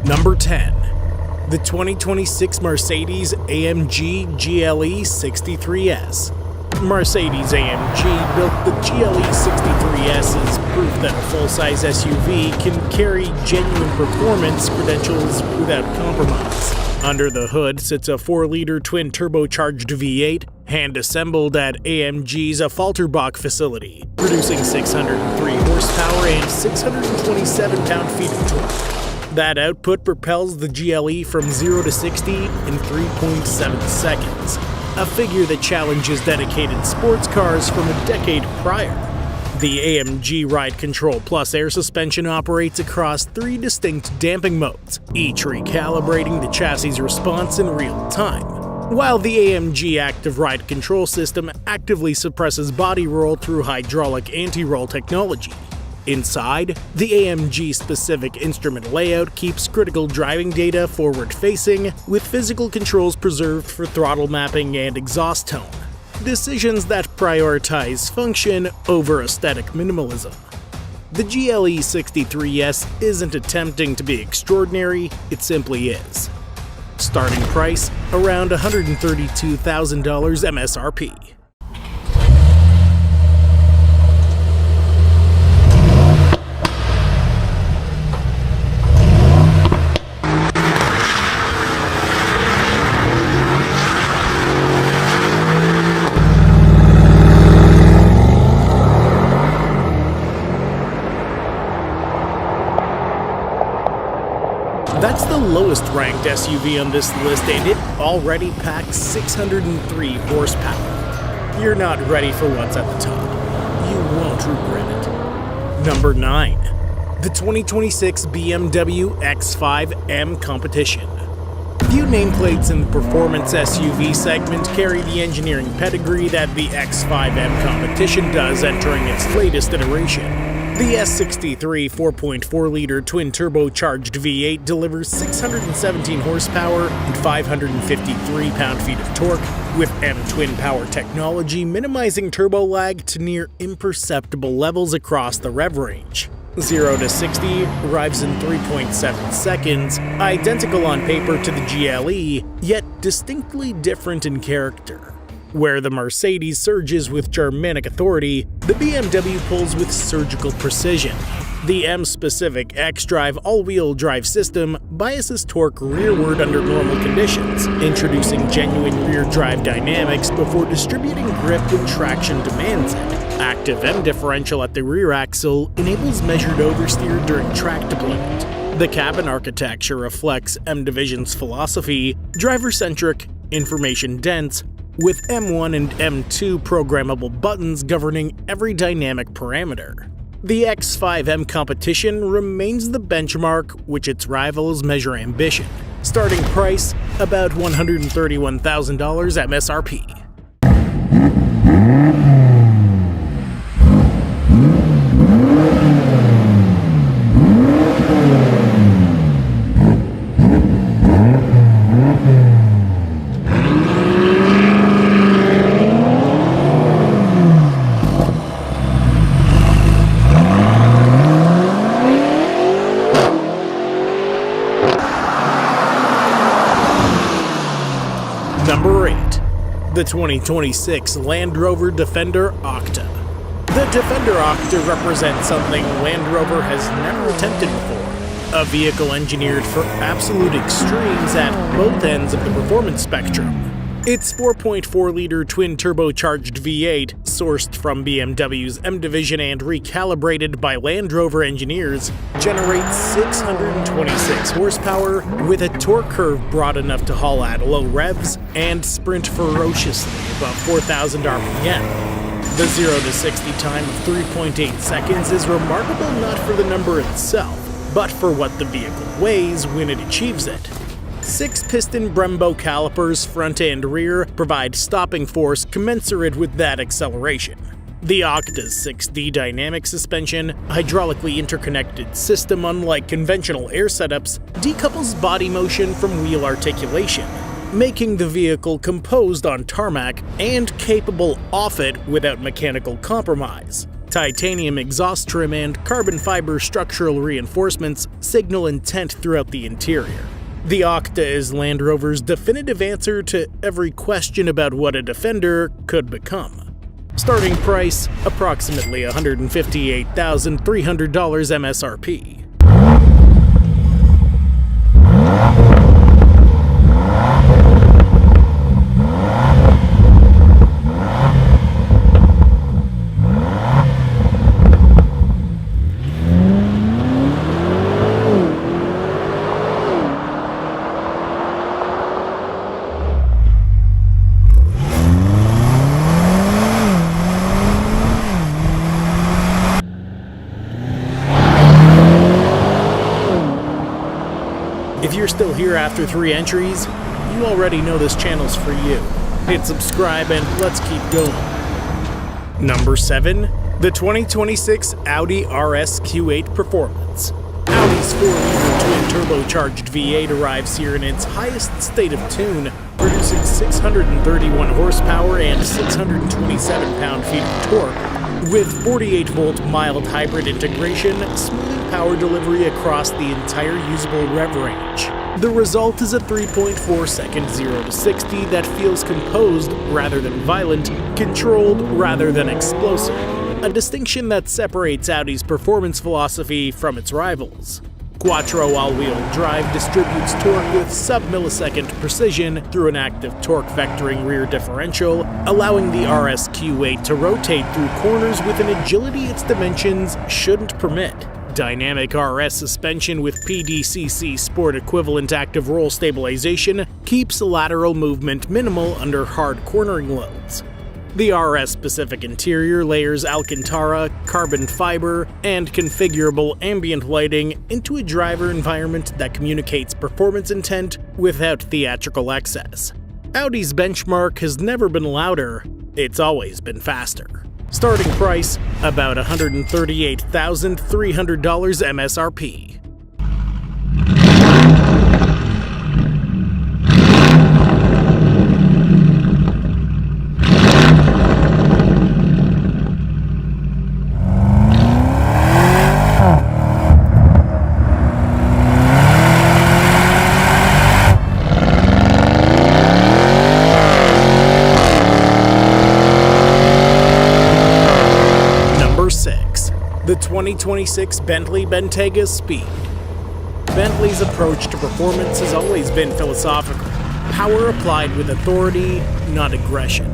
Number 10. The 2026 Mercedes-AMG GLE 63S. Mercedes-AMG built the GLE 63S as proof that a full-size SUV can carry genuine performance credentials without compromise. Under the hood sits a 4-liter twin-turbocharged V8, hand-assembled at AMG's Falterbach facility, producing 603 horsepower and 627 pound-feet of torque. That output propels the GLE from 0 to 60 in 3.7 seconds, a figure that challenges dedicated sports cars from a decade prior. The AMG Ride Control Plus air suspension operates across 3 distinct damping modes, each recalibrating the chassis' response in real time, while the AMG Active Ride Control system actively suppresses body roll through hydraulic anti-roll technology. Inside, the AMG-specific instrument layout keeps critical driving data forward-facing, with physical controls preserved for throttle mapping and exhaust tone. Decisions that prioritize function over aesthetic minimalism. The GLE 63S isn't attempting to be extraordinary, it simply is. Starting price, around $132,000 MSRP. That's the lowest ranked SUV on this list, and it already packs 603 horsepower. You're not ready for what's at the top. You won't regret it. Number 9. The 2026 BMW X5M Competition. Few nameplates in the performance SUV segment carry the engineering pedigree that the X5M Competition does, entering its latest iteration. The S63 4.4-liter twin-turbocharged V8 delivers 617 horsepower and 553 pound-feet of torque, with M-twin power technology minimizing turbo lag to near imperceptible levels across the rev range. 0 to 60 arrives in 3.7 seconds, identical on paper to the GLE, yet distinctly different in character. Where the Mercedes surges with Germanic authority, the BMW pulls with surgical precision. The M-specific X-Drive all-wheel drive system biases torque rearward under normal conditions, introducing genuine rear drive dynamics before distributing grip when traction demands it. Active M differential at the rear axle enables measured oversteer during track deployment. The cabin architecture reflects M Division's philosophy, driver-centric, information-dense, with M1 and M2 programmable buttons governing every dynamic parameter. The X5M Competition remains the benchmark which its rivals measure ambition. Starting price, about $131,000 MSRP. Number 8. The 2026 Land Rover Defender Octa. The Defender Octa represents something Land Rover has never attempted before, a vehicle engineered for absolute extremes at both ends of the performance spectrum. Its 4.4-liter twin-turbocharged V8, sourced from BMW's M Division and recalibrated by Land Rover engineers, generates 626 horsepower with a torque curve broad enough to haul at low revs and sprint ferociously above 4,000 RPM. The 0 to 60 time of 3.8 seconds is remarkable not for the number itself, but for what the vehicle weighs when it achieves it. 6-piston Brembo calipers, front and rear, provide stopping force commensurate with that acceleration. The Octa's 6D dynamic suspension, hydraulically interconnected system unlike conventional air setups, decouples body motion from wheel articulation, making the vehicle composed on tarmac and capable off it without mechanical compromise. Titanium exhaust trim and carbon fiber structural reinforcements signal intent throughout the interior. The Octa is Land Rover's definitive answer to every question about what a Defender could become. Starting price, approximately $158,300 MSRP. If you're still here after 3 entries, you already know this channel's for you. Hit subscribe and let's keep going. Number 7. The 2026 Audi RS Q8 Performance. Audi's 4-liter twin-turbocharged V8 arrives here in its highest state of tune, producing 631 horsepower and 627 pound-feet of torque, with 48-volt mild hybrid integration, smooth power delivery across the entire usable rev range. The result is a 3.4-second 0 to 60 that feels composed rather than violent, controlled rather than explosive, a distinction that separates Audi's performance philosophy from its rivals. Quattro all-wheel drive distributes torque with sub-millisecond precision through an active torque vectoring rear differential, allowing the RS Q8 to rotate through corners with an agility its dimensions shouldn't permit. Dynamic RS suspension with PDCC Sport equivalent active roll stabilization keeps lateral movement minimal under hard cornering loads. The RS-specific interior layers Alcantara, carbon fiber, and configurable ambient lighting into a driver environment that communicates performance intent without theatrical excess. Audi's benchmark has never been louder, it's always been faster. Starting price, about $138,300 MSRP. The 2026 Bentley Bentayga Speed. Bentley's approach to performance has always been philosophical. Power applied with authority, not aggression.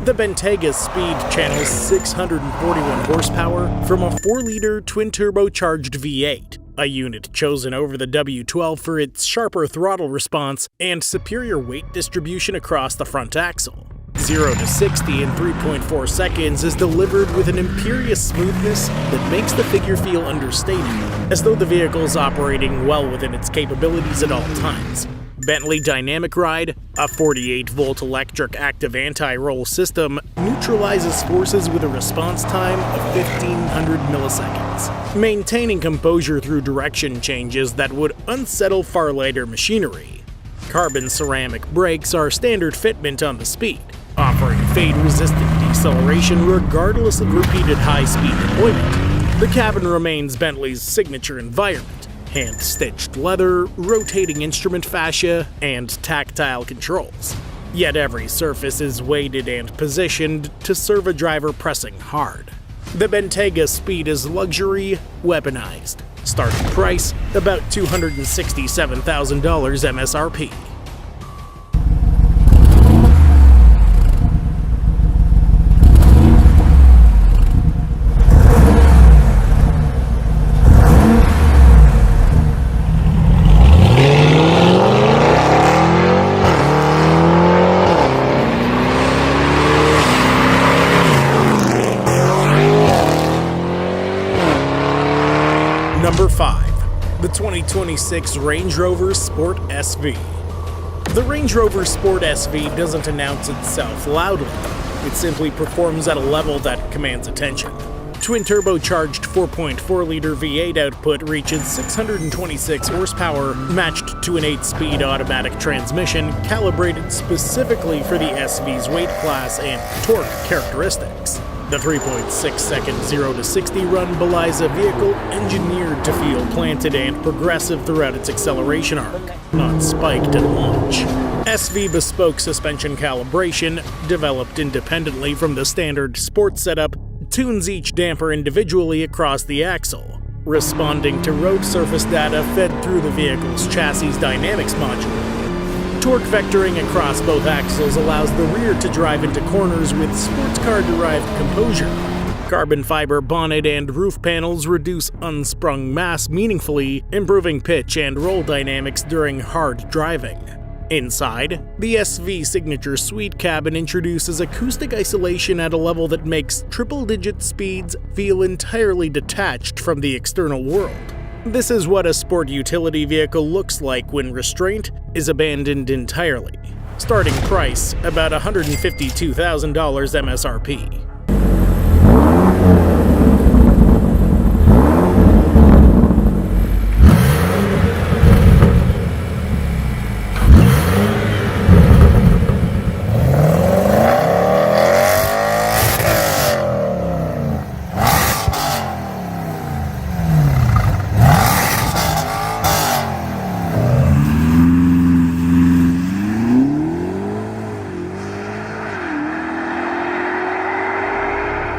The Bentayga Speed channels 641 horsepower from a 4-liter twin-turbocharged V8, a unit chosen over the W12 for its sharper throttle response and superior weight distribution across the front axle. 0 to 60 in 3.4 seconds is delivered with an imperious smoothness that makes the figure feel understated, as though the vehicle is operating well within its capabilities at all times. Bentley Dynamic Ride, a 48-volt electric active anti-roll system, neutralizes forces with a response time of 1500 milliseconds, maintaining composure through direction changes that would unsettle far lighter machinery. Carbon ceramic brakes are standard fitment on the Speed, offering fade-resistant deceleration regardless of repeated high-speed deployment. The cabin remains Bentley's signature environment: hand-stitched leather, rotating instrument fascia, and tactile controls. Yet every surface is weighted and positioned to serve a driver pressing hard. The Bentayga Speed is luxury weaponized. Starting price, about $267,000 MSRP. Number 5. The 2026 Range Rover Sport SV. The Range Rover Sport SV doesn't announce itself loudly, it simply performs at a level that commands attention. Twin-turbocharged 4.4-liter V8 output reaches 626 horsepower, matched to an 8-speed automatic transmission calibrated specifically for the SV's weight class and torque characteristics. The 3.6-second 0 to 60 run belies a vehicle engineered to feel planted and progressive throughout its acceleration arc, not spiked at launch. SV bespoke suspension calibration, developed independently from the standard sports setup, tunes each damper individually across the axle, responding to road surface data fed through the vehicle's chassis dynamics module. Torque vectoring across both axles allows the rear to drive into corners with sports car-derived composure. Carbon fiber bonnet and roof panels reduce unsprung mass meaningfully, improving pitch and roll dynamics during hard driving. Inside, the SV Signature Suite cabin introduces acoustic isolation at a level that makes triple-digit speeds feel entirely detached from the external world. This is what a sport utility vehicle looks like when restraint is abandoned entirely. Starting price, about $152,000 MSRP.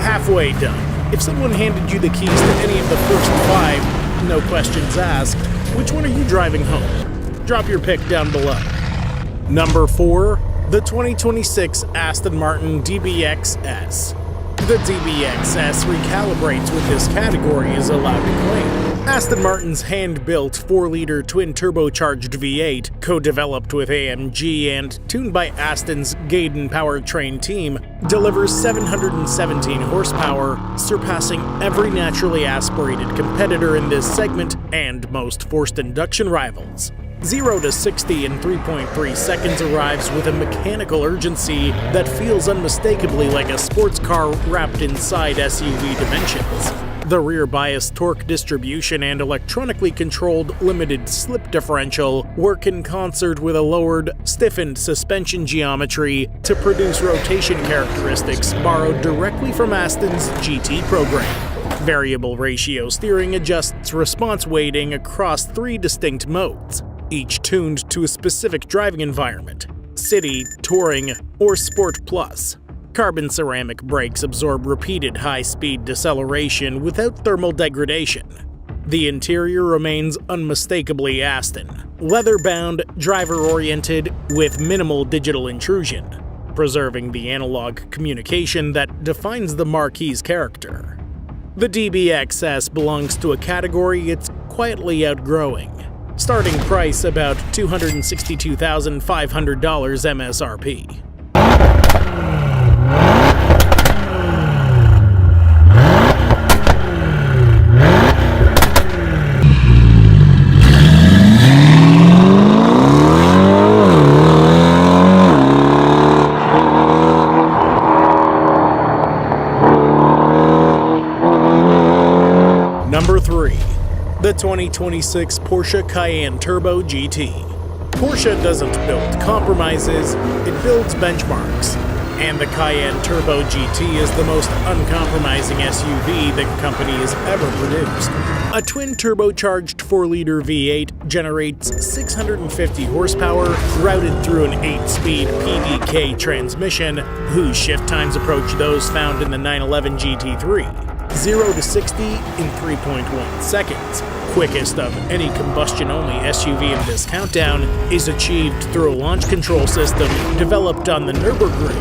Halfway done. If someone handed you the keys to any of the first 5, no questions asked, which one are you driving home? Drop your pick down below. Number 4, the 2026 Aston Martin DBX-S. The DBX-S recalibrates what this category is allowed to claim. Aston Martin's hand-built 4-liter twin-turbocharged V8, co-developed with AMG and tuned by Aston's Gaydon powertrain team, delivers 717 horsepower, surpassing every naturally aspirated competitor in this segment and most forced induction rivals. 0 to 60 in 3.3 seconds arrives with a mechanical urgency that feels unmistakably like a sports car wrapped inside SUV dimensions. The rear bias torque distribution and electronically controlled limited slip differential work in concert with a lowered, stiffened suspension geometry to produce rotation characteristics borrowed directly from Aston's GT program. Variable ratio steering adjusts response weighting across 3 distinct modes, each tuned to a specific driving environment: city, touring, or sport plus. Carbon ceramic brakes absorb repeated high-speed deceleration without thermal degradation. The interior remains unmistakably Aston, leather-bound, driver-oriented, with minimal digital intrusion, preserving the analog communication that defines the marquee's character. The DBX-S belongs to a category it's quietly outgrowing. Starting price about $262,500 MSRP. Number 3. The 2026 Porsche Cayenne Turbo GT. Porsche doesn't build compromises, it builds benchmarks. And the Cayenne Turbo GT is the most uncompromising SUV the company has ever produced. A twin-turbocharged 4-liter V8 generates 650 horsepower routed through an 8-speed PDK transmission, whose shift times approach those found in the 911 GT3. 0 to 60 in 3.1 seconds. Quickest of any combustion-only SUV in this countdown is achieved through a launch control system developed on the Nürburgring,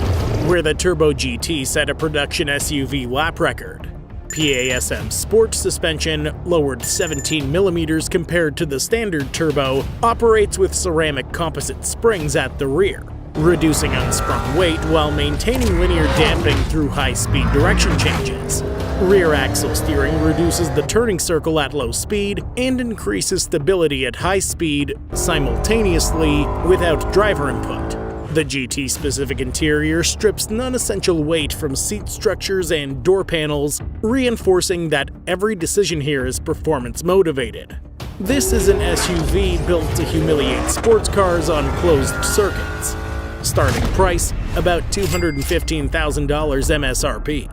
where the Turbo GT set a production SUV lap record. PASM Sport suspension, lowered 17 millimeters compared to the standard Turbo, operates with ceramic composite springs at the rear, reducing unsprung weight while maintaining linear damping through high-speed direction changes. Rear axle steering reduces the turning circle at low speed and increases stability at high speed simultaneously without driver input. The GT-specific interior strips non-essential weight from seat structures and door panels, reinforcing that every decision here is performance-motivated. This is an SUV built to humiliate sports cars on closed circuits. Starting price, about $215,000 MSRP.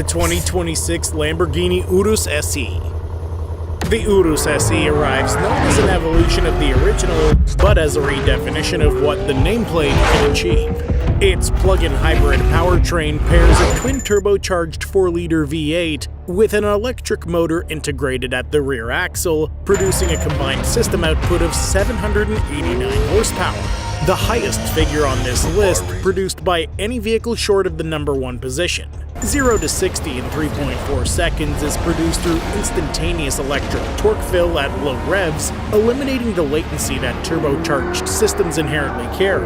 the 2026 Lamborghini Urus SE. The Urus SE arrives not as an evolution of the original, but as a redefinition of what the nameplate can achieve. Its plug-in hybrid powertrain pairs a twin-turbocharged 4-liter V8 with an electric motor integrated at the rear axle, producing a combined system output of 789 horsepower. The highest figure on this list produced by any vehicle short of the number 1 position. 0 to 60 in 3.4 seconds is produced through instantaneous electric torque fill at low revs, eliminating the latency that turbocharged systems inherently carry.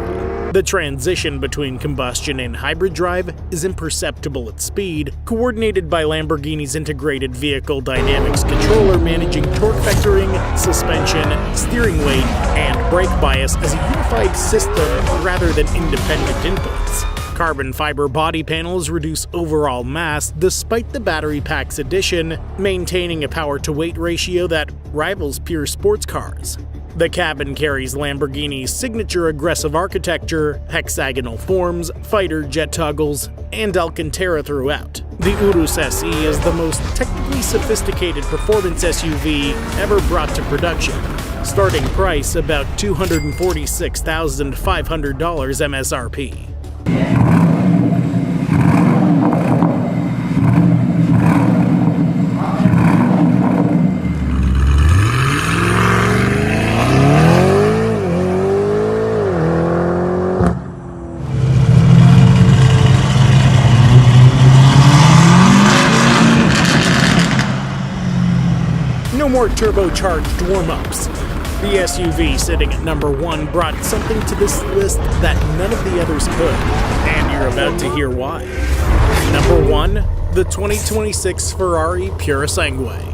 The transition between combustion and hybrid drive is imperceptible at speed, coordinated by Lamborghini's integrated vehicle dynamics controller managing torque vectoring, suspension, steering weight, and brake bias as a unified system rather than independent inputs. Carbon fiber body panels reduce overall mass despite the battery pack's addition, maintaining a power-to-weight ratio that rivals pure sports cars. The cabin carries Lamborghini's signature aggressive architecture, hexagonal forms, fighter jet toggles, and Alcantara throughout. The Urus SE is the most technically sophisticated performance SUV ever brought to production. Starting price about $246,500 MSRP. No more turbocharged warm-ups. The SUV sitting at number 1 brought something to this list that none of the others could, and you're about to hear why. Number 1, the 2026 Ferrari Purosangue.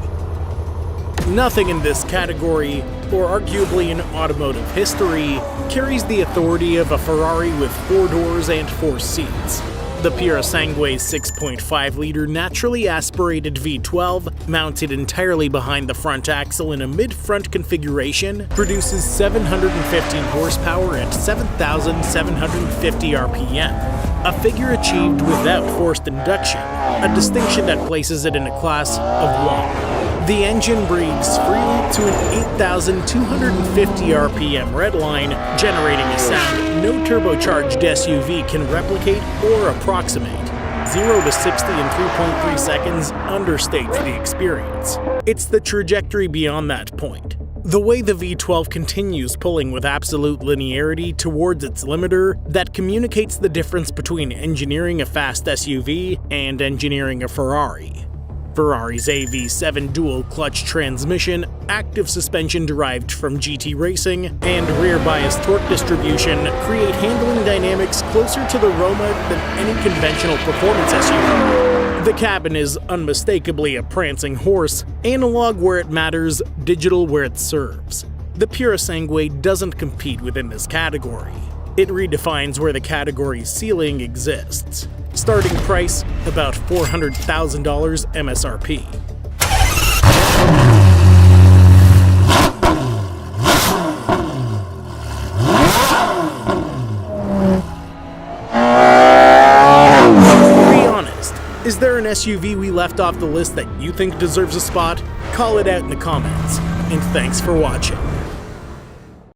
Nothing in this category, or arguably in automotive history, carries the authority of a Ferrari with 4 doors and 4 seats. The Purosangue's 6.5-liter naturally aspirated V12, mounted entirely behind the front axle in a mid-front configuration, produces 715 horsepower at 7,750 RPM, a figure achieved without forced induction, a distinction that places it in a class of 1. The engine breathes freely to an 8,250 RPM redline, generating a sound no turbocharged SUV can replicate or approximate. 0 to 60 in 3.3 seconds understates the experience. It's the trajectory beyond that point. The way the V12 continues pulling with absolute linearity towards its limiter that communicates the difference between engineering a fast SUV and engineering a Ferrari. Ferrari's AV7 dual-clutch transmission, active suspension derived from GT racing, and rear-biased torque distribution create handling dynamics closer to the Roma than any conventional performance SUV. The cabin is unmistakably a prancing horse, analog where it matters, digital where it serves. The Purosangue doesn't compete within this category. It redefines where the category's ceiling exists. Starting price, about $400,000 MSRP. Be honest, is there an SUV we left off the list that you think deserves a spot? Call it out in the comments, and thanks for watching.